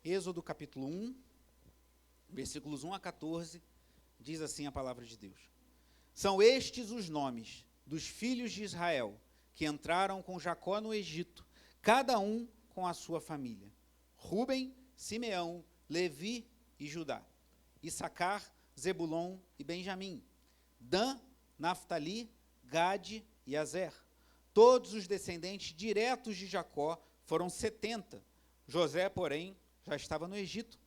Êxodo capítulo 1, versículos 1 a 14, diz assim a palavra de Deus. São estes os nomes dos filhos de Israel que entraram com Jacó no Egito, cada um com a sua família. Rúben, Simeão, Levi e Judá. Issacar, Zebulon e Benjamim. Dan, Naftali, Gade e Azer. Todos os descendentes diretos de Jacó foram 70. José, porém, já estava no Egito.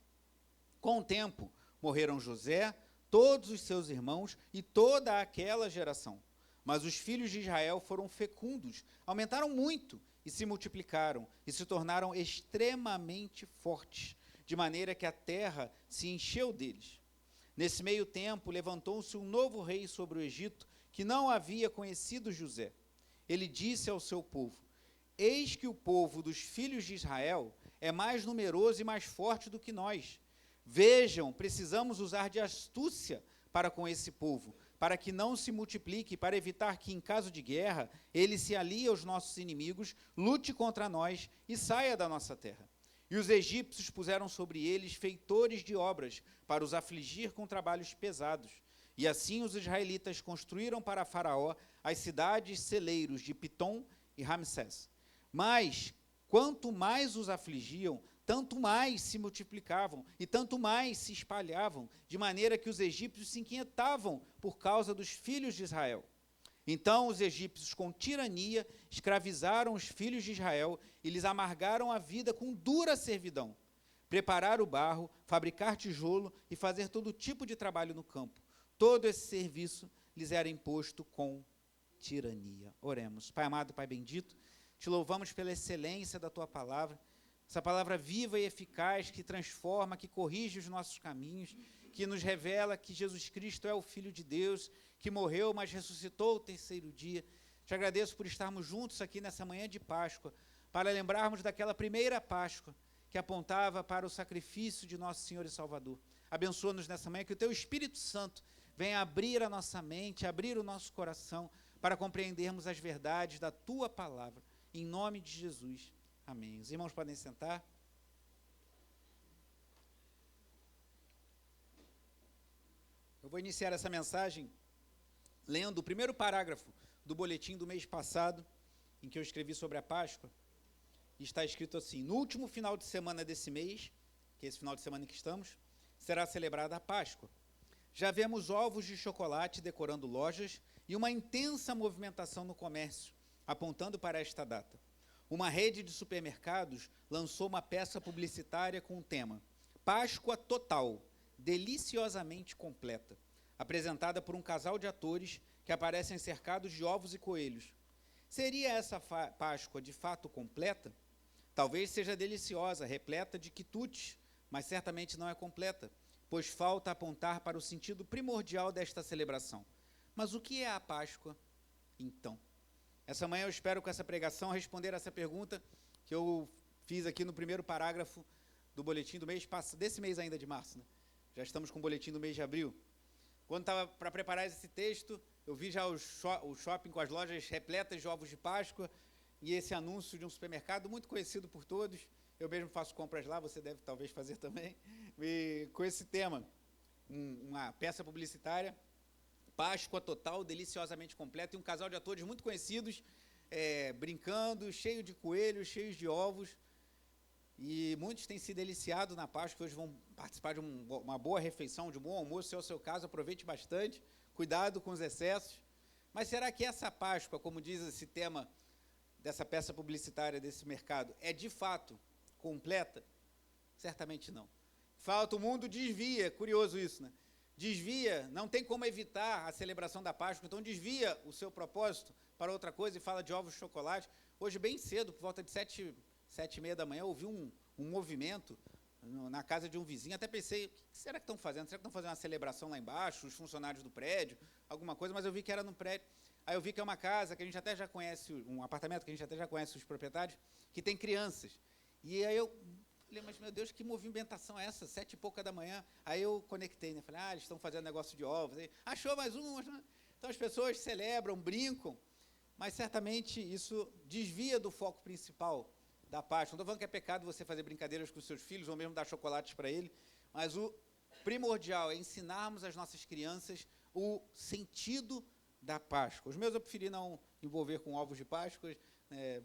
Com o tempo, morreram José, todos os seus irmãos e toda aquela geração. Mas os filhos de Israel foram fecundos, aumentaram muito e se multiplicaram e se tornaram extremamente fortes, de maneira que a terra se encheu deles. Nesse meio tempo, levantou-se um novo rei sobre o Egito, que não havia conhecido José. Ele disse ao seu povo: eis que o povo dos filhos de Israel é mais numeroso e mais forte do que nós. Vejam, precisamos usar de astúcia para com esse povo, para que não se multiplique, para evitar que, em caso de guerra, ele se alie aos nossos inimigos, lute contra nós e saia da nossa terra. E os egípcios puseram sobre eles feitores de obras, para os afligir com trabalhos pesados. E assim os israelitas construíram para Faraó as cidades celeiros de Pitom e Ramsés. Mas, quanto mais os afligiam, tanto mais se multiplicavam e tanto mais se espalhavam, de maneira que os egípcios se inquietavam por causa dos filhos de Israel. Então os egípcios, com tirania, escravizaram os filhos de Israel e lhes amargaram a vida com dura servidão. Preparar o barro, fabricar tijolo e fazer todo tipo de trabalho no campo. Todo esse serviço lhes era imposto com tirania. Oremos. Pai amado, Pai bendito, te louvamos pela excelência da tua palavra, essa palavra viva e eficaz que transforma, que corrige os nossos caminhos, que nos revela que Jesus Cristo é o Filho de Deus, que morreu, mas ressuscitou o terceiro dia. Te agradeço por estarmos juntos aqui nessa manhã de Páscoa, para lembrarmos daquela primeira Páscoa, que apontava para o sacrifício de nosso Senhor e Salvador. Abençoa-nos nessa manhã, que o teu Espírito Santo venha abrir a nossa mente, abrir o nosso coração, para compreendermos as verdades da tua palavra. Em nome de Jesus. Amém. Os irmãos podem sentar. Eu vou iniciar essa mensagem lendo o primeiro parágrafo do boletim do mês passado, em que eu escrevi sobre a Páscoa. E está escrito assim: no último final de semana desse mês, que é esse final de semana em que estamos, será celebrada a Páscoa. Já vemos ovos de chocolate decorando lojas e uma intensa movimentação no comércio, apontando para esta data. Uma rede de supermercados lançou uma peça publicitária com o tema Páscoa Total, deliciosamente completa, apresentada por um casal de atores que aparecem cercados de ovos e coelhos. Seria essa Páscoa de fato completa? Talvez seja deliciosa, repleta de quitutes, mas certamente não é completa, pois falta apontar para o sentido primordial desta celebração. Mas o que é a Páscoa, então? Essa manhã eu espero, com essa pregação, responder essa pergunta que eu fiz aqui no primeiro parágrafo do boletim do mês passado, desse mês ainda de março, né? Já estamos com o boletim do mês de abril. Quando estava para preparar esse texto, eu vi já o shopping com as lojas repletas de ovos de Páscoa e esse anúncio de um supermercado muito conhecido por todos. Eu mesmo faço compras lá, você deve talvez fazer também. E com esse tema, uma peça publicitária, Páscoa Total, deliciosamente completa, e um casal de atores muito conhecidos, brincando, cheio de coelhos, cheios de ovos. E muitos têm se deliciado na Páscoa, hoje vão participar de uma boa refeição, de um bom almoço. Se é o seu caso, aproveite bastante, cuidado com os excessos. Mas será que essa Páscoa, como diz esse tema dessa peça publicitária desse mercado, é de fato completa? Certamente não. Falta, o mundo desvia, curioso isso, né? Desvia, não tem como evitar a celebração da Páscoa, então desvia o seu propósito para outra coisa e fala de ovos de chocolate. Hoje, bem cedo, por volta de 7h30 da manhã, eu ouvi um movimento na casa de um vizinho. Até pensei, o que será que estão fazendo? Será que estão fazendo uma celebração lá embaixo, os funcionários do prédio, alguma coisa? Mas eu vi que era no prédio. Aí eu vi que é uma casa que a gente até já conhece, um apartamento que a gente até já conhece os proprietários, que tem crianças. E aí eu falei, mas meu Deus, que movimentação é essa? 7h pouca da manhã. Aí eu conectei, né? Falei, eles estão fazendo negócio de ovos. Aí, achou mais um. Então as pessoas celebram, brincam, mas certamente isso desvia do foco principal da Páscoa. Não estou falando que é pecado você fazer brincadeiras com os seus filhos ou mesmo dar chocolates para ele, mas o primordial é ensinarmos às nossas crianças o sentido da Páscoa. Os meus eu preferi não envolver com ovos de Páscoa,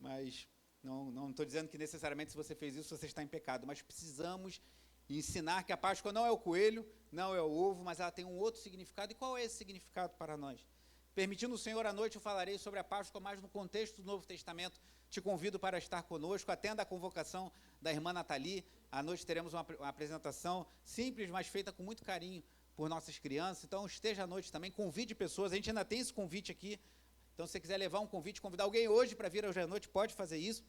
mas não estou dizendo que necessariamente se você fez isso você está em pecado, mas precisamos ensinar que a Páscoa não é o coelho, não é o ovo, mas ela tem um outro significado. E qual é esse significado para nós? Permitindo o Senhor, à noite eu falarei sobre a Páscoa, mas no contexto do Novo Testamento. Te convido para estar conosco, atenda a convocação da irmã Nathalie. À noite teremos uma apresentação simples, mas feita com muito carinho por nossas crianças. Então, esteja à noite também, convide pessoas. A gente ainda tem esse convite aqui. Então, se você quiser levar um convite, convidar alguém hoje para vir hoje à noite, pode fazer isso.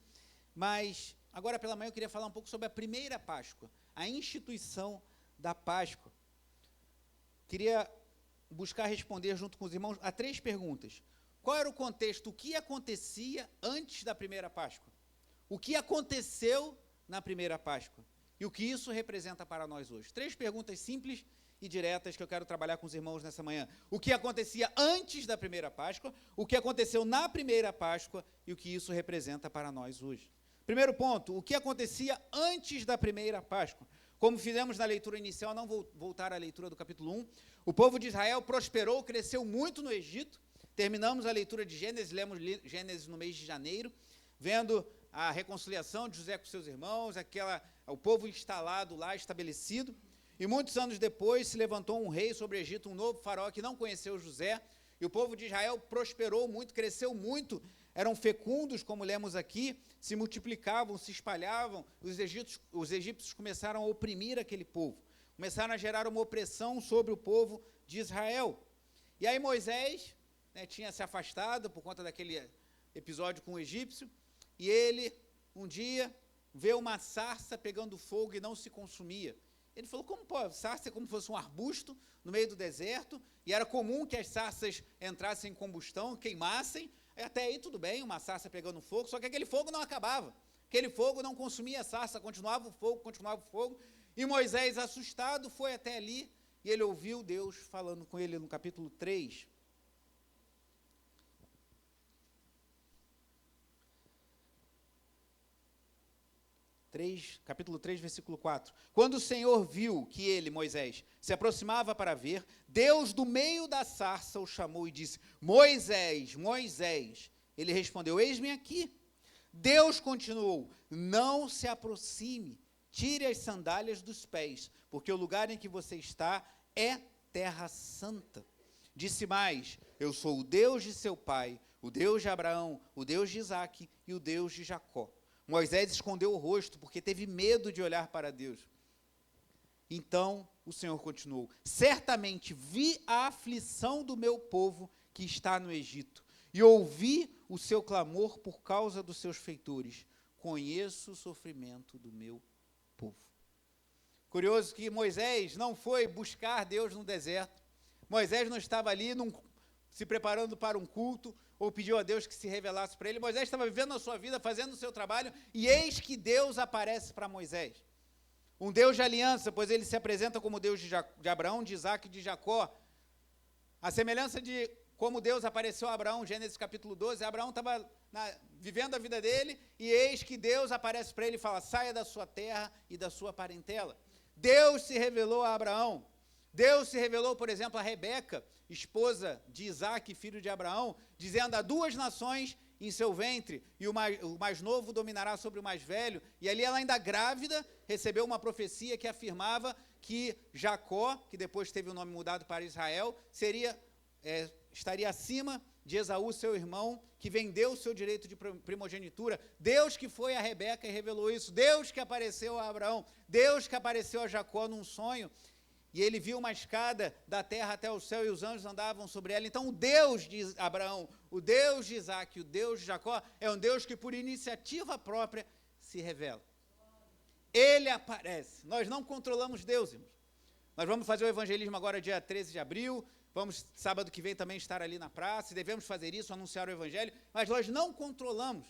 Mas, agora pela manhã, eu queria falar um pouco sobre a primeira Páscoa, a instituição da Páscoa. Queria buscar responder junto com os irmãos a 3 perguntas. Qual era o contexto? O que acontecia antes da primeira Páscoa? O que aconteceu na primeira Páscoa? E o que isso representa para nós hoje? 3 perguntas simples e diretas que eu quero trabalhar com os irmãos nessa manhã. O que acontecia antes da primeira Páscoa, o que aconteceu na primeira Páscoa e o que isso representa para nós hoje. Primeiro ponto, o que acontecia antes da primeira Páscoa? Como fizemos na leitura inicial, não vou voltar à leitura do capítulo 1, o povo de Israel prosperou, cresceu muito no Egito. Terminamos a leitura de Gênesis, lemos Gênesis no mês de janeiro, vendo a reconciliação de José com seus irmãos, o povo instalado lá, estabelecido. E muitos anos depois se levantou um rei sobre o Egito, um novo faraó que não conheceu José, e o povo de Israel prosperou muito, cresceu muito, eram fecundos, como lemos aqui, se multiplicavam, se espalhavam. Os egípcios começaram a oprimir aquele povo, começaram a gerar uma opressão sobre o povo de Israel. E aí Moisés tinha se afastado por conta daquele episódio com o egípcio, e ele, um dia, vê uma sarça pegando fogo e não se consumia. Ele falou, como pode? Sarça é como se fosse um arbusto no meio do deserto, e era comum que as sarças entrassem em combustão, queimassem, até aí tudo bem, uma sarça pegando fogo, só que aquele fogo não acabava, aquele fogo não consumia a sarça, continuava o fogo, e Moisés, assustado, foi até ali, e ele ouviu Deus falando com ele no capítulo 3, capítulo 3, versículo 4. Quando o Senhor viu que ele, Moisés, se aproximava para ver, Deus do meio da sarça o chamou e disse, Moisés, Moisés. Ele respondeu, eis-me aqui. Deus continuou, não se aproxime, tire as sandálias dos pés, porque o lugar em que você está é terra santa. Disse mais, eu sou o Deus de seu pai, o Deus de Abraão, o Deus de Isaque e o Deus de Jacó. Moisés escondeu o rosto, porque teve medo de olhar para Deus. Então, o Senhor continuou, certamente vi a aflição do meu povo que está no Egito, e ouvi o seu clamor por causa dos seus feitores. Conheço o sofrimento do meu povo. Curioso que Moisés não foi buscar Deus no deserto. Moisés não estava ali se preparando para um culto, ou pediu a Deus que se revelasse para ele. Moisés estava vivendo a sua vida, fazendo o seu trabalho, e eis que Deus aparece para Moisés. Um Deus de aliança, pois ele se apresenta como Deus de Abraão, de Isaque e de Jacó. A semelhança de como Deus apareceu a Abraão, Gênesis capítulo 12, Abraão estava vivendo a vida dele, e eis que Deus aparece para ele e fala, saia da sua terra e da sua parentela. Deus se revelou a Abraão. Deus se revelou, por exemplo, a Rebeca, esposa de Isaque, filho de Abraão, dizendo, há 2 nações em seu ventre, e o mais novo dominará sobre o mais velho. E ali ela ainda grávida, recebeu uma profecia que afirmava que Jacó, que depois teve o nome mudado para Israel, estaria acima de Esaú, seu irmão, que vendeu o seu direito de primogenitura. Deus que foi a Rebeca e revelou isso. Deus que apareceu a Abraão. Deus que apareceu a Jacó num sonho. E ele viu uma escada da terra até o céu e os anjos andavam sobre ela. Então, o Deus de Abraão, o Deus de Isaque, o Deus de Jacó, é um Deus que, por iniciativa própria, se revela. Ele aparece. Nós não controlamos Deus, irmãos. Nós vamos fazer o evangelismo agora, dia 13 de abril. Vamos, sábado que vem, também estar ali na praça. Devemos fazer isso, anunciar o evangelho. Mas nós não controlamos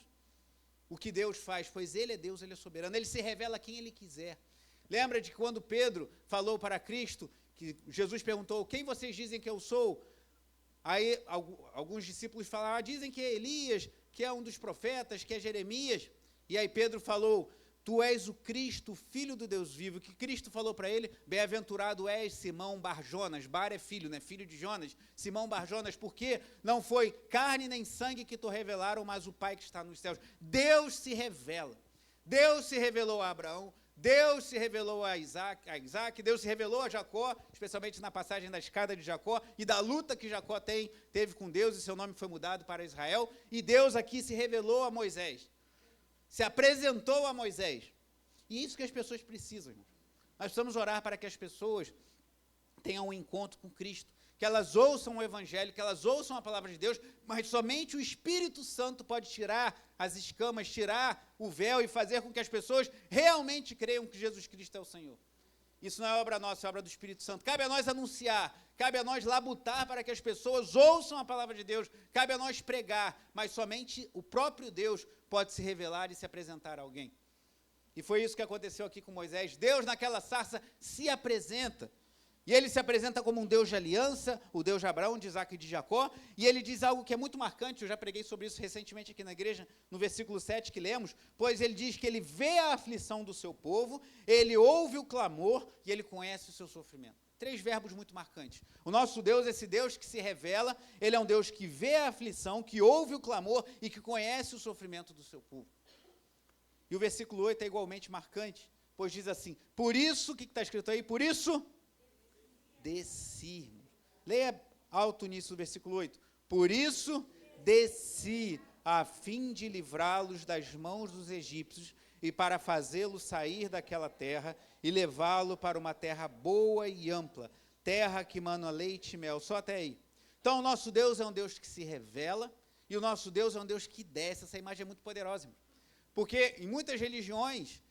o que Deus faz, pois Ele é Deus, Ele é soberano. Ele se revela a quem Ele quiser. Lembra de quando Pedro falou para Cristo, que Jesus perguntou, quem vocês dizem que eu sou? Aí alguns discípulos falaram, dizem que é Elias, que é um dos profetas, que é Jeremias. E aí Pedro falou, tu és o Cristo, filho do Deus vivo. O que Cristo falou para ele? Bem-aventurado és, Simão Bar-Jonas. Bar é filho, né? Filho de Jonas. Simão Bar-Jonas, porque não foi carne nem sangue que te revelaram, mas o Pai que está nos céus. Deus se revela. Deus se revelou a Abraão. Deus se revelou a Isaac, Deus se revelou a Jacó, especialmente na passagem da escada de Jacó, e da luta que Jacó teve com Deus, e seu nome foi mudado para Israel, e Deus aqui se revelou a Moisés, se apresentou a Moisés. E isso que as pessoas precisam, irmãos. Nós precisamos orar para que as pessoas tenham um encontro com Cristo, que elas ouçam o Evangelho, que elas ouçam a palavra de Deus, mas somente o Espírito Santo pode tirar as escamas, tirar o véu e fazer com que as pessoas realmente creiam que Jesus Cristo é o Senhor. Isso não é obra nossa, é obra do Espírito Santo. Cabe a nós anunciar, cabe a nós labutar para que as pessoas ouçam a palavra de Deus, cabe a nós pregar, mas somente o próprio Deus pode se revelar e se apresentar a alguém. E foi isso que aconteceu aqui com Moisés. Deus, naquela sarça, se apresenta. E ele se apresenta como um Deus de aliança, o Deus de Abraão, de Isaac e de Jacó, e ele diz algo que é muito marcante, eu já preguei sobre isso recentemente aqui na igreja, no versículo 7 que lemos, pois ele diz que ele vê a aflição do seu povo, ele ouve o clamor e ele conhece o seu sofrimento. 3 verbos muito marcantes. O nosso Deus, esse Deus que se revela, ele é um Deus que vê a aflição, que ouve o clamor e que conhece o sofrimento do seu povo. E o versículo 8 é igualmente marcante, pois diz assim, por isso, o que está escrito aí? Por isso... desci. Leia alto nisso o versículo 8. Por isso desci, a fim de livrá-los das mãos dos egípcios e para fazê-los sair daquela terra e levá-lo para uma terra boa e ampla, terra que mana leite e mel. Só até aí. Então, o nosso Deus é um Deus que se revela e o nosso Deus é um Deus que desce. Essa imagem é muito poderosa, irmão. Porque em muitas religiões,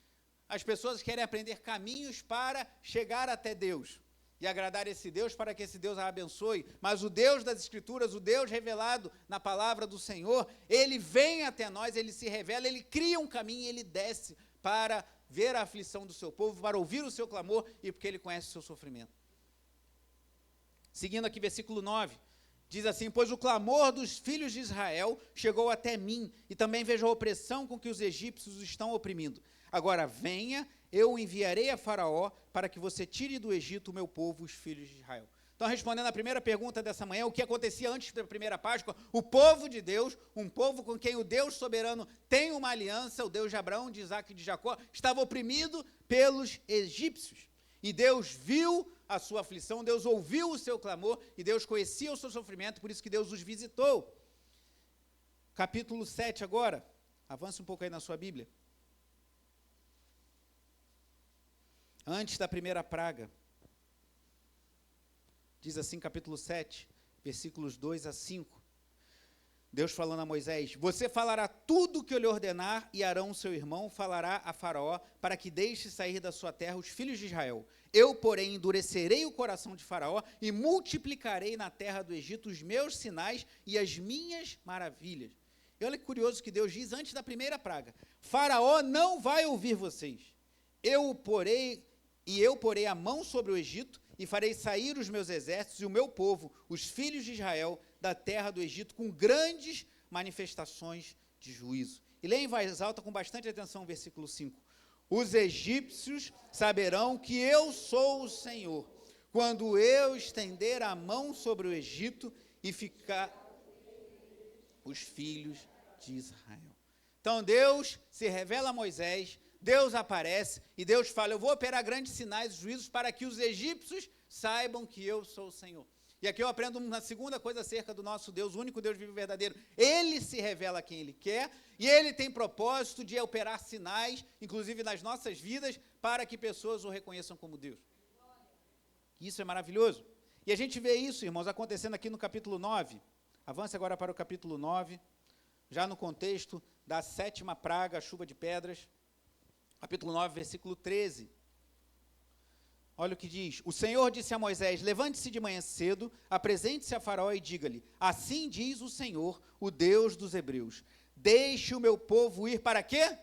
as pessoas querem aprender caminhos para chegar até Deus e agradar esse Deus para que esse Deus a abençoe, mas o Deus das Escrituras, o Deus revelado na palavra do Senhor, ele vem até nós, ele se revela, ele cria um caminho, ele desce para ver a aflição do seu povo, para ouvir o seu clamor e porque ele conhece o seu sofrimento. Seguindo aqui versículo 9, diz assim, pois o clamor dos filhos de Israel chegou até mim, e também vejo a opressão com que os egípcios os estão oprimindo. Agora venha, eu enviarei a Faraó para que você tire do Egito o meu povo, os filhos de Israel. Então, respondendo à primeira pergunta dessa manhã, o que acontecia antes da primeira Páscoa, o povo de Deus, um povo com quem o Deus soberano tem uma aliança, o Deus de Abraão, de Isaac e de Jacó, estava oprimido pelos egípcios. E Deus viu a sua aflição, Deus ouviu o seu clamor, e Deus conhecia o seu sofrimento, por isso que Deus os visitou. Capítulo 7 agora, avance um pouco aí na sua Bíblia. Antes da primeira praga, diz assim, capítulo 7, versículos 2 a 5, Deus falando a Moisés, você falará tudo o que eu lhe ordenar, e Arão, seu irmão, falará a Faraó, para que deixe sair da sua terra os filhos de Israel. Eu, porém, endurecerei o coração de Faraó, e multiplicarei na terra do Egito os meus sinais e as minhas maravilhas. E olha que curioso que Deus diz antes da primeira praga, Faraó não vai ouvir vocês, eu porei a mão sobre o Egito e farei sair os meus exércitos e o meu povo, os filhos de Israel, da terra do Egito, com grandes manifestações de juízo. E leia em voz alta com bastante atenção o versículo 5. Os egípcios saberão que eu sou o Senhor, quando eu estender a mão sobre o Egito e ficar os filhos de Israel. Então Deus se revela a Moisés, Deus aparece e Deus fala, eu vou operar grandes sinais e juízos para que os egípcios saibam que eu sou o Senhor. E aqui eu aprendo uma segunda coisa acerca do nosso Deus, o único Deus vivo e verdadeiro. Ele se revela a quem Ele quer e Ele tem propósito de operar sinais, inclusive nas nossas vidas, para que pessoas o reconheçam como Deus. Isso é maravilhoso. E a gente vê isso, irmãos, acontecendo aqui no capítulo 9. Avance agora para o capítulo 9, já no contexto da 7ª praga, a chuva de pedras. Capítulo 9, versículo 13. Olha o que diz. O Senhor disse a Moisés, levante-se de manhã cedo, apresente-se a Faraó e diga-lhe, assim diz o Senhor, o Deus dos Hebreus, deixe o meu povo ir para quê?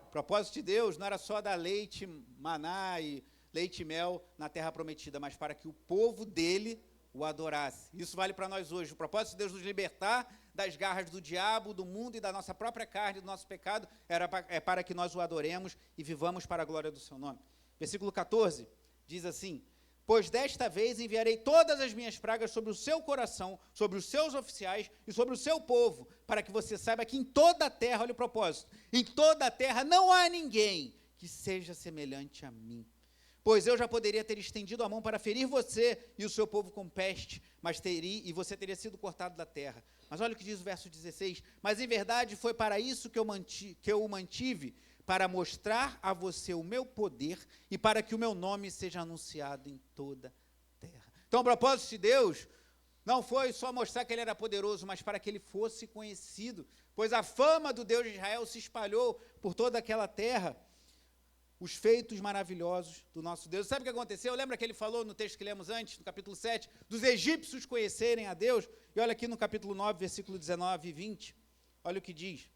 O propósito de Deus não era só dar leite, maná e leite e mel na terra prometida, mas para que o povo dele o adorasse. Isso vale para nós hoje. O propósito de Deus nos libertar das garras do diabo, do mundo e da nossa própria carne, do nosso pecado, é para que nós o adoremos e vivamos para a glória do seu nome. Versículo 14 diz assim: pois desta vez enviarei todas as minhas pragas sobre o seu coração, sobre os seus oficiais e sobre o seu povo, para que você saiba que em toda a terra, olha o propósito, em toda a terra não há ninguém que seja semelhante a mim. Pois eu já poderia ter estendido a mão para ferir você e o seu povo com peste, e você teria sido cortado da terra. Mas olha o que diz o verso 16, mas em verdade foi para isso que eu o mantive, para mostrar a você o meu poder e para que o meu nome seja anunciado em toda a terra. Então o propósito de Deus não foi só mostrar que ele era poderoso, mas para que ele fosse conhecido, pois a fama do Deus de Israel se espalhou por toda aquela terra, os feitos maravilhosos do nosso Deus. Sabe o que aconteceu? Lembra que ele falou no texto que lemos antes, no capítulo 7, dos egípcios conhecerem a Deus? E olha aqui no capítulo 9, versículo 19 e 20, olha o que diz.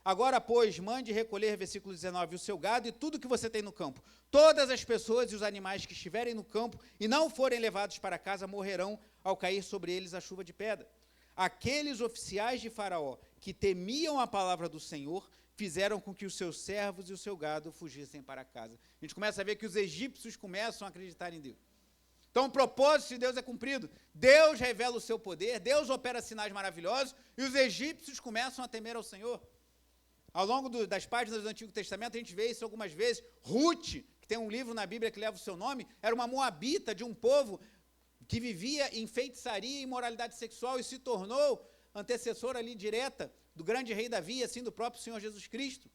Agora, pois, mande recolher, versículo 19, o seu gado e tudo que você tem no campo. Todas as pessoas e os animais que estiverem no campo e não forem levados para casa morrerão ao cair sobre eles a chuva de pedra. Aqueles oficiais de Faraó que temiam a palavra do Senhor fizeram com que os seus servos e o seu gado fugissem para casa. A gente começa a ver que os egípcios começam a acreditar em Deus. Então, o propósito de Deus é cumprido. Deus revela o seu poder, Deus opera sinais maravilhosos, e os egípcios começam a temer ao Senhor. Ao longo das páginas do Antigo Testamento, a gente vê isso algumas vezes. Ruth, que tem um livro na Bíblia que leva o seu nome, era uma moabita de um povo que vivia em feitiçaria e imoralidade sexual e se tornou antecessora ali direta do grande rei Davi e assim do próprio Senhor Jesus Cristo.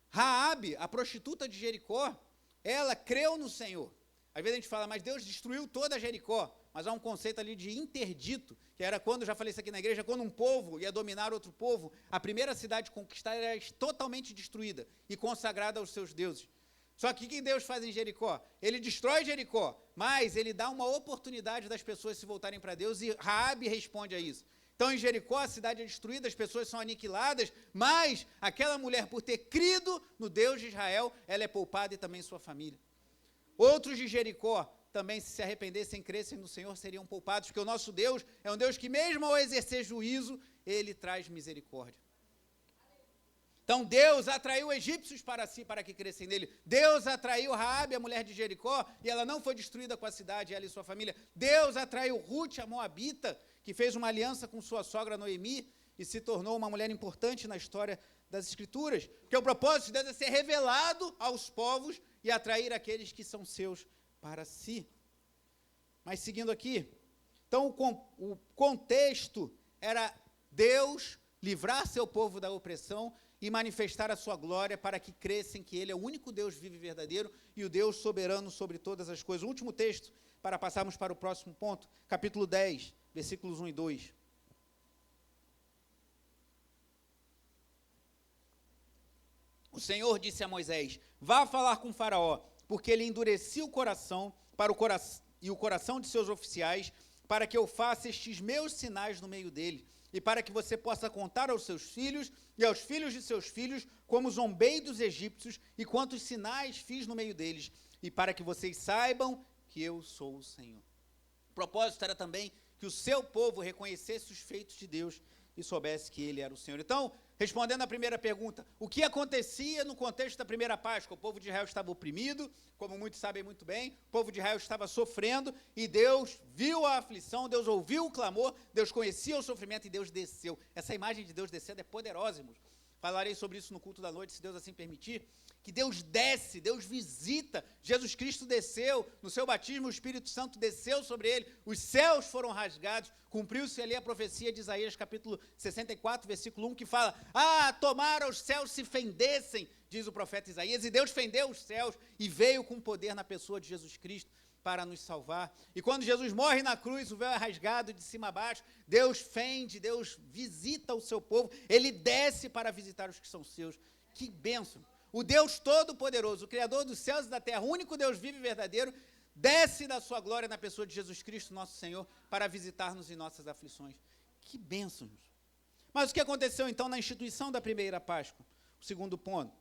Raabe, a prostituta de Jericó, ela creu no Senhor. Às vezes a gente fala, mas Deus destruiu toda Jericó. Mas há um conceito ali de interdito, que era quando, já falei isso aqui na igreja, quando um povo ia dominar outro povo, a primeira cidade conquistada era totalmente destruída e consagrada aos seus deuses. Só que o que Deus faz em Jericó? Ele destrói Jericó, mas ele dá uma oportunidade das pessoas se voltarem para Deus e Raabe responde a isso. Então, em Jericó, a cidade é destruída, as pessoas são aniquiladas, mas aquela mulher, por ter crido no Deus de Israel, ela é poupada e também sua família. Outros de Jericó também, se arrependessem e crescem no Senhor, seriam poupados, porque o nosso Deus é um Deus que, mesmo ao exercer juízo, ele traz misericórdia. Então, Deus atraiu egípcios para si, para que crescem nele. Deus atraiu Raabe, a mulher de Jericó, e ela não foi destruída com a cidade, ela e sua família. Deus atraiu Ruth, a moabita, que fez uma aliança com sua sogra Noemi, e se tornou uma mulher importante na história das Escrituras. Porque o propósito de Deus é ser revelado aos povos e atrair aqueles que são seus para si. Mas seguindo aqui, então o contexto era Deus livrar seu povo da opressão e manifestar a sua glória para que crescem que ele é o único Deus vivo e verdadeiro e o Deus soberano sobre todas as coisas. O último texto, para passarmos para o próximo ponto, capítulo 10, versículos 1 e 2. O Senhor disse a Moisés, vá falar com Faraó, porque ele endureceu o coração e o coração de seus oficiais, para que eu faça estes meus sinais no meio dele, e para que você possa contar aos seus filhos e aos filhos de seus filhos, como zombei dos egípcios e quantos sinais fiz no meio deles, e para que vocês saibam que eu sou o Senhor. O propósito era também que o seu povo reconhecesse os feitos de Deus e soubesse que ele era o Senhor. Então, respondendo à primeira pergunta, o que acontecia no contexto da primeira Páscoa? O povo de Israel estava oprimido, como muitos sabem muito bem, o povo de Israel estava sofrendo, e Deus viu a aflição, Deus ouviu o clamor, Deus conhecia o sofrimento e Deus desceu. Essa imagem de Deus descendo é poderosa, irmãos. Falarei sobre isso no culto da noite, se Deus assim permitir. Que Deus desce, Deus visita, Jesus Cristo desceu, no seu batismo o Espírito Santo desceu sobre ele, os céus foram rasgados, cumpriu-se ali a profecia de Isaías, capítulo 64, versículo 1, que fala, tomara os céus se fendessem, diz o profeta Isaías, e Deus fendeu os céus e veio com poder na pessoa de Jesus Cristo para nos salvar. E quando Jesus morre na cruz, o véu é rasgado de cima a baixo, Deus fende, Deus visita o seu povo, ele desce para visitar os que são seus. Que bênção! O Deus Todo-Poderoso, o Criador dos céus e da terra, o único Deus vivo e verdadeiro, desce da sua glória na pessoa de Jesus Cristo, nosso Senhor, para visitar-nos em nossas aflições. Que bênçãos! Mas o que aconteceu então na instituição da primeira Páscoa? O segundo ponto.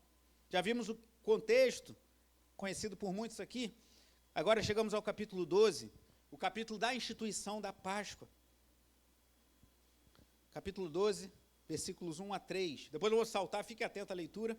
Já vimos o contexto, conhecido por muitos aqui. Agora chegamos ao capítulo 12, o capítulo da instituição da Páscoa. Capítulo 12, versículos 1 a 3. Depois eu vou saltar, fique atento à leitura.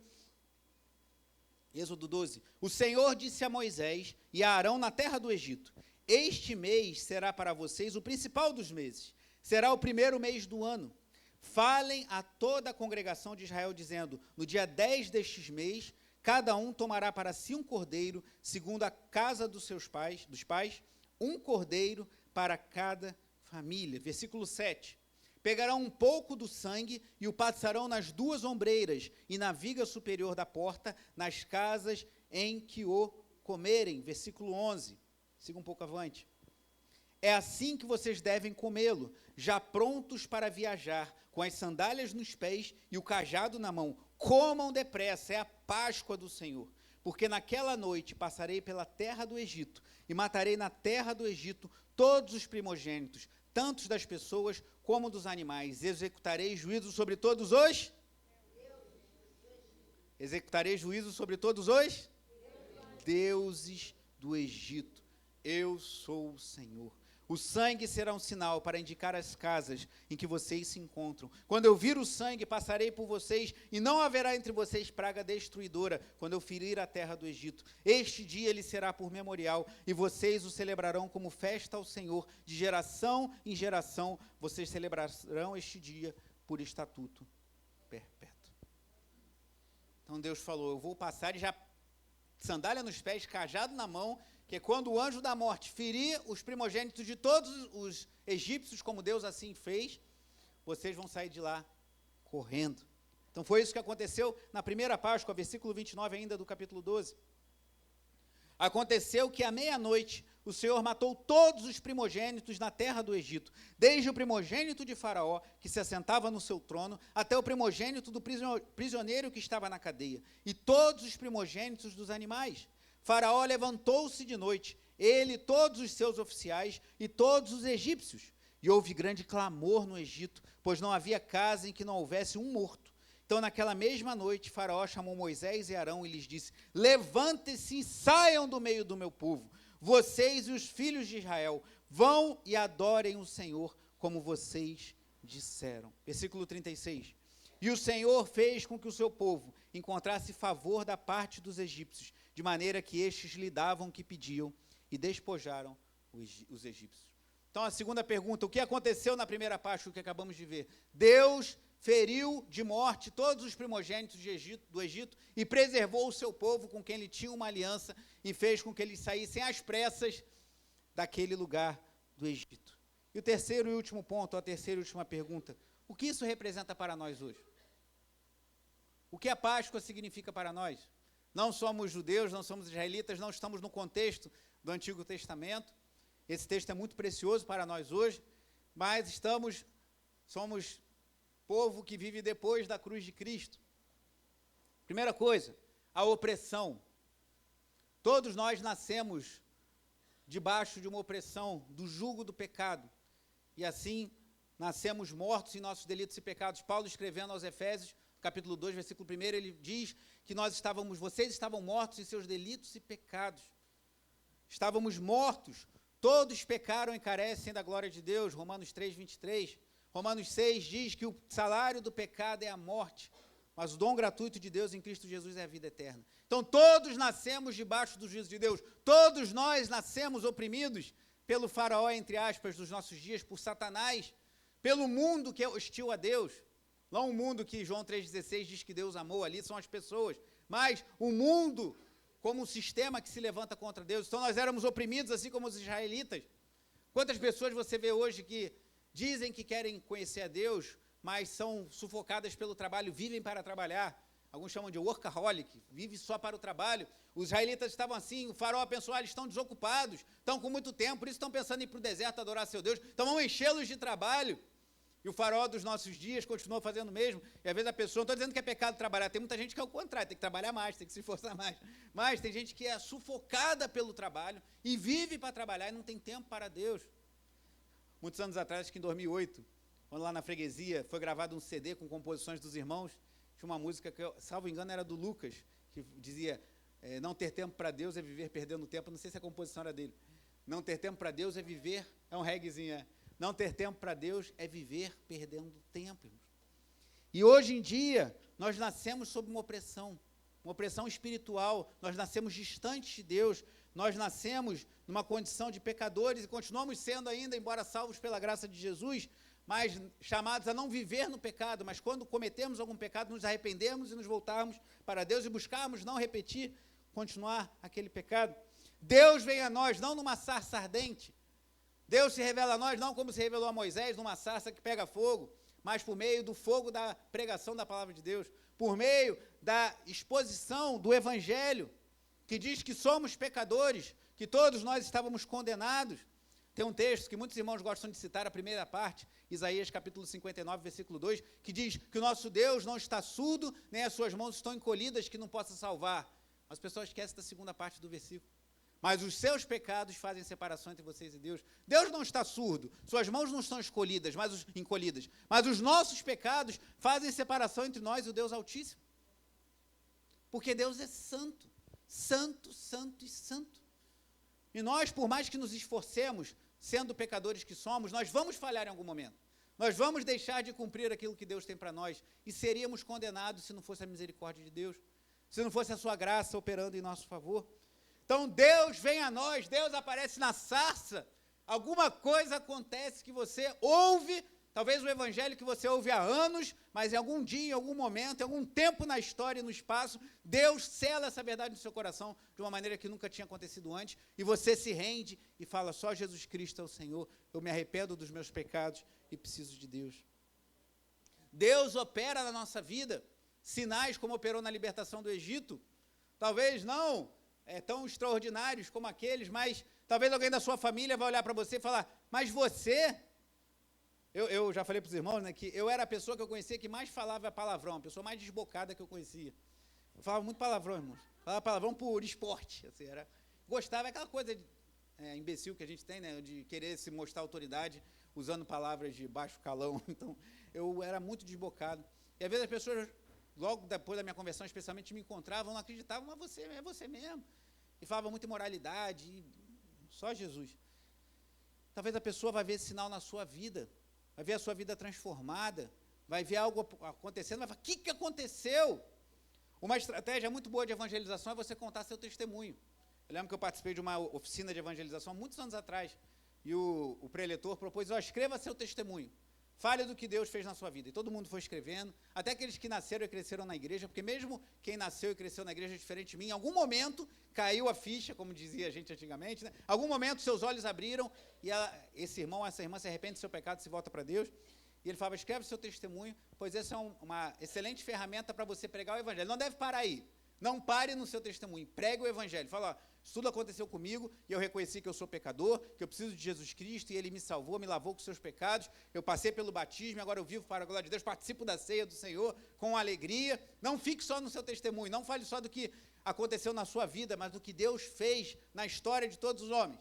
Êxodo 12. O Senhor disse a Moisés e a Arão na terra do Egito: este mês será para vocês o principal dos meses. Será o primeiro mês do ano. Falem a toda a congregação de Israel, dizendo: no dia 10 destes mês, cada um tomará para si um cordeiro, segundo a casa dos pais, um cordeiro para cada família. Versículo 7. Pegarão um pouco do sangue e o passarão nas duas ombreiras e na viga superior da porta, nas casas em que o comerem. Versículo 11. Siga um pouco avante. É assim que vocês devem comê-lo, já prontos para viajar, com as sandálias nos pés e o cajado na mão. Comam depressa, é a Páscoa do Senhor. Porque naquela noite passarei pela terra do Egito e matarei na terra do Egito todos os primogênitos, tanto das pessoas como dos animais. Executarei juízo sobre todos os... Executarei juízo sobre todos os... deuses do Egito. Eu sou o Senhor. O sangue será um sinal para indicar as casas em que vocês se encontram. Quando eu vir o sangue, passarei por vocês, e não haverá entre vocês praga destruidora, quando eu ferir a terra do Egito. Este dia ele será por memorial, e vocês o celebrarão como festa ao Senhor. De geração em geração, vocês celebrarão este dia por estatuto perpétuo. Então Deus falou: eu vou passar, e já sandália nos pés, cajado na mão, que quando o anjo da morte ferir os primogênitos de todos os egípcios, como Deus assim fez, vocês vão sair de lá correndo. Então foi isso que aconteceu na primeira Páscoa, versículo 29 ainda do capítulo 12. Aconteceu que à meia-noite o Senhor matou todos os primogênitos na terra do Egito, desde o primogênito de Faraó, que se assentava no seu trono, até o primogênito do prisioneiro que estava na cadeia, e todos os primogênitos dos animais. Faraó levantou-se de noite, ele, todos os seus oficiais e todos os egípcios. E houve grande clamor no Egito, pois não havia casa em que não houvesse um morto. Então, naquela mesma noite, Faraó chamou Moisés e Arão e lhes disse: levantem-se e saiam do meio do meu povo. Vocês e os filhos de Israel vão e adorem o Senhor, como vocês disseram. Versículo 36. E o Senhor fez com que o seu povo encontrasse favor da parte dos egípcios, de maneira que estes lhe davam o que pediam e despojaram os egípcios. Então, a segunda pergunta: o que aconteceu na primeira Páscoa que acabamos de ver? Deus feriu de morte todos os primogênitos do Egito e preservou o seu povo, com quem ele tinha uma aliança, e fez com que eles saíssem às pressas daquele lugar do Egito. E o terceiro e último ponto, a terceira e última pergunta: o que isso representa para nós hoje? O que a Páscoa significa para nós? Não somos judeus, não somos israelitas, não estamos no contexto do Antigo Testamento. Esse texto é muito precioso para nós hoje, mas somos povo que vive depois da cruz de Cristo. Primeira coisa, a opressão. Todos nós nascemos debaixo de uma opressão, do jugo do pecado, e assim nascemos mortos em nossos delitos e pecados. Paulo, escrevendo aos Efésios, capítulo 2, versículo 1, ele diz que vocês estavam mortos em seus delitos e pecados. Estávamos mortos, todos pecaram e carecem da glória de Deus, Romanos 3, 23. Romanos 6 diz que o salário do pecado é a morte, mas o dom gratuito de Deus em Cristo Jesus é a vida eterna. Então todos nascemos debaixo do juízo de Deus, todos nós nascemos oprimidos pelo faraó, entre aspas, dos nossos dias, por Satanás, pelo mundo que é hostil a Deus. Não o mundo que João 3,16 diz que Deus amou, ali são as pessoas, mas o mundo como um sistema que se levanta contra Deus. Então nós éramos oprimidos assim como os israelitas. Quantas pessoas você vê hoje que dizem que querem conhecer a Deus, mas são sufocadas pelo trabalho, vivem para trabalhar. Alguns chamam de workaholic, vive só para o trabalho. Os israelitas estavam assim, o faraó pensou: eles estão desocupados, estão com muito tempo, por isso estão pensando em ir para o deserto adorar seu Deus, então vamos enchê-los de trabalho. E o faraó dos nossos dias continua fazendo o mesmo, e às vezes a pessoa, não estou dizendo que é pecado trabalhar, tem muita gente que é o contrário, tem que trabalhar mais, tem que se esforçar mais, mas tem gente que é sufocada pelo trabalho, e vive para trabalhar e não tem tempo para Deus. Muitos anos atrás, acho que em 2008, quando lá na freguesia foi gravado um CD com composições dos irmãos, tinha uma música que, salvo engano, era do Lucas, que dizia: não ter tempo para Deus é viver perdendo tempo. Não sei se a composição era dele, Não ter tempo para Deus é viver, é um reguezinho, não ter tempo para Deus é viver perdendo tempo, irmãos. E hoje em dia, nós nascemos sob uma opressão espiritual, nós nascemos distantes de Deus, nós nascemos numa condição de pecadores e continuamos sendo ainda, embora salvos pela graça de Jesus, mas chamados a não viver no pecado, mas quando cometemos algum pecado, nos arrependermos e nos voltarmos para Deus e buscarmos não repetir, continuar aquele pecado. Deus vem a nós, não numa sarça ardente. Deus se revela a nós, não como se revelou a Moisés, numa sarça que pega fogo, mas por meio do fogo da pregação da palavra de Deus, por meio da exposição do Evangelho, que diz que somos pecadores, que todos nós estávamos condenados. Tem um texto que muitos irmãos gostam de citar, a primeira parte, Isaías capítulo 59, versículo 2, que diz que o nosso Deus não está surdo, nem as suas mãos estão encolhidas, que não possa salvar. Mas as pessoas esquecem da segunda parte do versículo. Mas os seus pecados fazem separação entre vocês e Deus. Deus não está surdo, suas mãos não estão encolhidas, mas os nossos pecados fazem separação entre nós e o Deus Altíssimo. Porque Deus é santo, santo, santo e santo. E nós, por mais que nos esforcemos, sendo pecadores que somos, nós vamos falhar em algum momento. Nós vamos deixar de cumprir aquilo que Deus tem para nós e seríamos condenados se não fosse a misericórdia de Deus, se não fosse a sua graça operando em nosso favor. Então Deus vem a nós, Deus aparece na sarça, alguma coisa acontece que você ouve, talvez o evangelho que você ouve há anos, mas em algum dia, em algum momento, em algum tempo na história e no espaço, Deus sela essa verdade no seu coração de uma maneira que nunca tinha acontecido antes, e você se rende e fala, só Jesus Cristo é o Senhor, eu me arrependo dos meus pecados e preciso de Deus. Deus opera na nossa vida, sinais como operou na libertação do Egito, talvez não tão extraordinários como aqueles, mas talvez alguém da sua família vai olhar para você e falar, mas você... Eu já falei para os irmãos, né, que eu era a pessoa que eu conhecia que mais falava palavrão, a pessoa mais desbocada que eu conhecia. Eu falava muito palavrão, irmãos. Falava palavrão por esporte. Assim, gostava, aquela coisa imbecil que a gente tem, né, de querer se mostrar autoridade usando palavras de baixo calão. Então, eu era muito desbocado. E às vezes as pessoas, logo depois da minha conversão, especialmente, me encontravam, não acreditavam, mas você é você mesmo. E falavam muito imoralidade, só Jesus. Talvez a pessoa vai ver esse sinal na sua vida, vai ver a sua vida transformada, vai ver algo acontecendo, vai falar, o que aconteceu? Uma estratégia muito boa de evangelização é você contar seu testemunho. Eu lembro que eu participei de uma oficina de evangelização há muitos anos atrás, e o preletor propôs, escreva seu testemunho, fale do que Deus fez na sua vida. E todo mundo foi escrevendo, até aqueles que nasceram e cresceram na igreja, porque mesmo quem nasceu e cresceu na igreja diferente de mim, em algum momento caiu a ficha, como dizia a gente antigamente, né? Em algum momento seus olhos abriram, e esse irmão, essa irmã se arrepende do seu pecado e se volta para Deus. E ele falava, escreve seu testemunho, pois essa é uma excelente ferramenta para você pregar o evangelho. Não deve parar aí. Não pare no seu testemunho, pregue o evangelho. Fala, isso tudo aconteceu comigo, e eu reconheci que eu sou pecador, que eu preciso de Jesus Cristo, e Ele me salvou, me lavou com seus pecados, eu passei pelo batismo, agora eu vivo para a glória de Deus, participo da ceia do Senhor com alegria. Não fique só no seu testemunho, não fale só do que aconteceu na sua vida, mas do que Deus fez na história de todos os homens.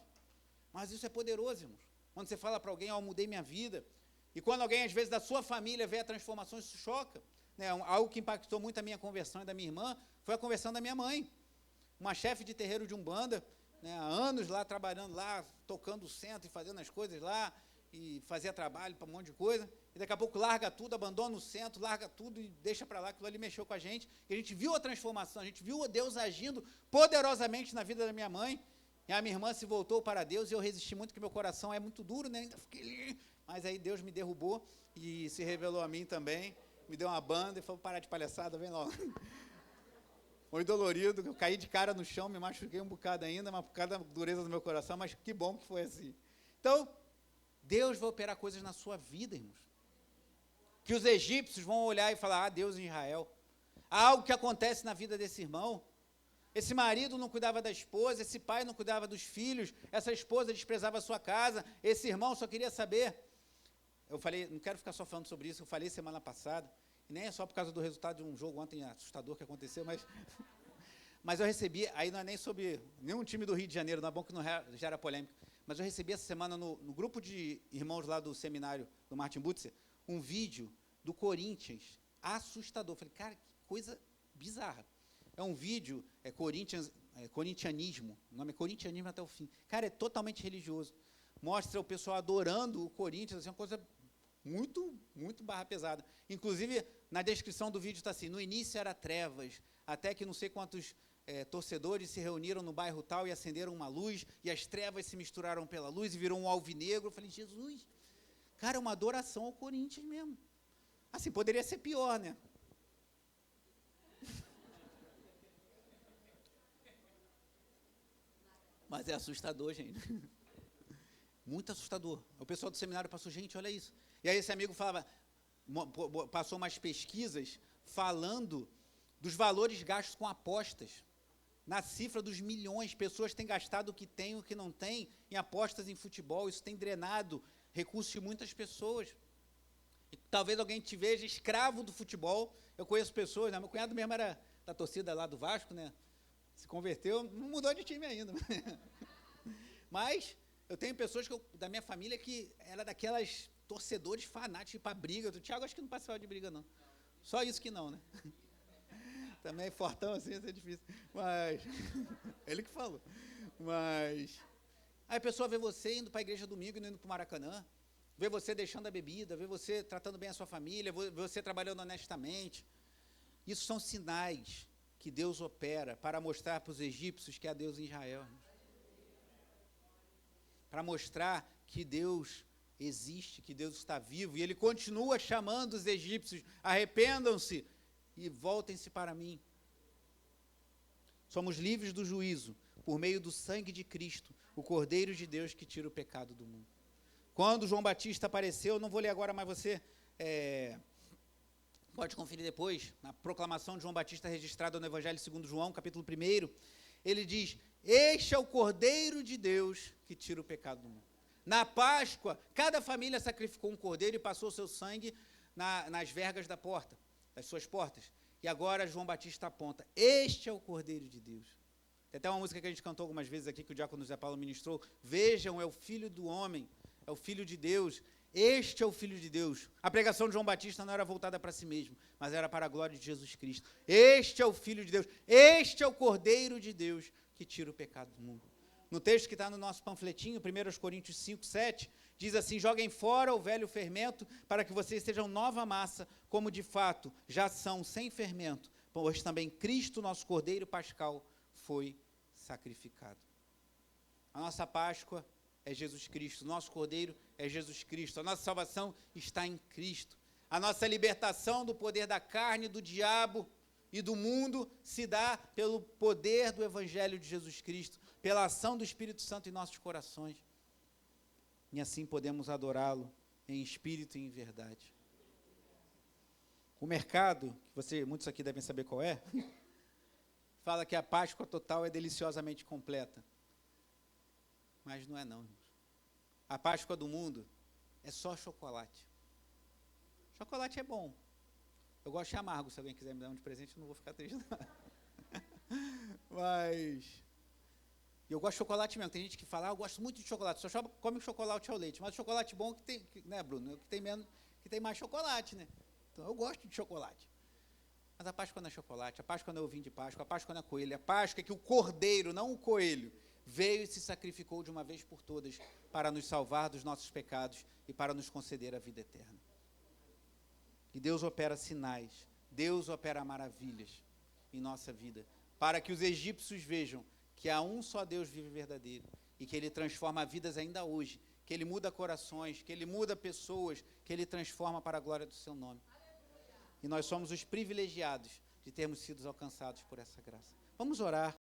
Mas isso é poderoso, irmãos. Quando você fala para alguém, eu mudei minha vida, e quando alguém, às vezes, da sua família vê a transformação, isso choca. Né? Algo que impactou muito a minha conversão e da minha irmã foi a conversão da minha mãe. Uma chefe de terreiro de Umbanda, né, há anos lá, trabalhando lá, tocando o centro e fazendo as coisas lá, e fazia trabalho para um monte de coisa, e daqui a pouco larga tudo, abandona o centro, larga tudo e deixa para lá, aquilo ali mexeu com a gente, e a gente viu a transformação, a gente viu Deus agindo poderosamente na vida da minha mãe, e a minha irmã se voltou para Deus, e eu resisti muito, porque meu coração é muito duro, né, ainda fiquei, mas aí Deus me derrubou, e se revelou a mim também, me deu uma banda, e falou, parar de palhaçada, vem logo. Foi dolorido, eu caí de cara no chão, me machuquei um bocado ainda, mas por causa da dureza do meu coração, mas que bom que foi assim. Então, Deus vai operar coisas na sua vida, irmãos. Que os egípcios vão olhar e falar, Deus em Israel. Há algo que acontece na vida desse irmão. Esse marido não cuidava da esposa, esse pai não cuidava dos filhos, essa esposa desprezava a sua casa, esse irmão só queria saber. Eu falei, não quero ficar só falando sobre isso, eu falei semana passada, e nem é só por causa do resultado de um jogo ontem assustador que aconteceu, mas eu recebi, aí não é nem sobre nenhum time do Rio de Janeiro, não é bom que não gera polêmica, mas eu recebi essa semana no grupo de irmãos lá do seminário do Martin Butzer, um vídeo do Corinthians, assustador. Eu falei, cara, que coisa bizarra. É um vídeo, Corinthians corintianismo. O nome é corintianismo até o fim. Cara, é totalmente religioso. Mostra o pessoal adorando o Corinthians, assim, uma coisa muito, muito barra pesada. Inclusive, na descrição do vídeo está assim, no início era trevas, até que não sei quantos torcedores se reuniram no bairro tal e acenderam uma luz, e as trevas se misturaram pela luz e virou um alvinegro. Eu falei, Jesus, cara, é uma adoração ao Corinthians mesmo. Assim, poderia ser pior, né? Mas é assustador, gente. Muito assustador. O pessoal do seminário passou, gente, olha isso. E aí esse amigo falava, passou umas pesquisas falando dos valores gastos com apostas. Na cifra dos milhões, pessoas têm gastado o que tem e o que não tem em apostas em futebol. Isso tem drenado recursos de muitas pessoas. E talvez alguém te veja escravo do futebol. Eu conheço pessoas, né? Meu cunhado mesmo era da torcida lá do Vasco, né? Se converteu, não mudou de time ainda. Mas eu tenho pessoas da minha família que era daquelas torcedores fanáticos para briga. O Thiago acho que não participava de briga, não. Só isso que não, né? Também é fortão assim, isso é difícil. Mas, ele que falou. Mas, aí a pessoa vê você indo para a igreja domingo e não indo para o Maracanã, vê você deixando a bebida, vê você tratando bem a sua família, vê você trabalhando honestamente. Isso são sinais que Deus opera para mostrar para os egípcios que há Deus em Israel. Para mostrar que Deus existe, que Deus está vivo, e Ele continua chamando os egípcios, arrependam-se e voltem-se para mim. Somos livres do juízo, por meio do sangue de Cristo, o Cordeiro de Deus que tira o pecado do mundo. Quando João Batista apareceu, não vou ler agora, mas você pode conferir depois, na proclamação de João Batista registrada no Evangelho segundo João, capítulo 1, ele diz, este é o Cordeiro de Deus que tira o pecado do mundo. Na Páscoa, cada família sacrificou um cordeiro e passou o seu sangue nas vergas da porta, das suas portas. E agora João Batista aponta, este é o Cordeiro de Deus. Tem até uma música que a gente cantou algumas vezes aqui, que o diácono Zé Paulo ministrou, vejam, é o Filho do Homem, é o Filho de Deus, este é o Filho de Deus. A pregação de João Batista não era voltada para si mesmo, mas era para a glória de Jesus Cristo. Este é o Filho de Deus, este é o Cordeiro de Deus que tira o pecado do mundo. No texto que está no nosso panfletinho, 1 Coríntios 5, 7, diz assim, joguem fora o velho fermento, para que vocês sejam nova massa, como de fato já são sem fermento, pois também Cristo, nosso Cordeiro Pascal, foi sacrificado. A nossa Páscoa é Jesus Cristo, o nosso Cordeiro é Jesus Cristo, a nossa salvação está em Cristo. A nossa libertação do poder da carne, do diabo e do mundo se dá pelo poder do Evangelho de Jesus Cristo, pela ação do Espírito Santo em nossos corações. E assim podemos adorá-lo em espírito e em verdade. O mercado, que muitos aqui devem saber qual é, fala que a Páscoa total é deliciosamente completa. Mas não é não, irmãos. A Páscoa do mundo é só chocolate. Chocolate é bom. Eu gosto de amargo, se alguém quiser me dar um de presente, eu não vou ficar triste não. Mas eu gosto de chocolate mesmo. Tem gente que fala, eu gosto muito de chocolate, só come chocolate ao leite. Mas o chocolate bom que tem, né, Bruno? Que tem mais chocolate, né? Então eu gosto de chocolate. Mas a Páscoa não é chocolate, a Páscoa não é ovinho de Páscoa, a Páscoa não é coelho. A Páscoa é que o cordeiro, não o coelho, veio e se sacrificou de uma vez por todas para nos salvar dos nossos pecados e para nos conceder a vida eterna. E Deus opera sinais, Deus opera maravilhas em nossa vida, para que os egípcios vejam que há um só Deus vivo e verdadeiro, e que Ele transforma vidas ainda hoje, que Ele muda corações, que Ele muda pessoas, que Ele transforma para a glória do Seu nome. E nós somos os privilegiados de termos sido alcançados por essa graça. Vamos orar.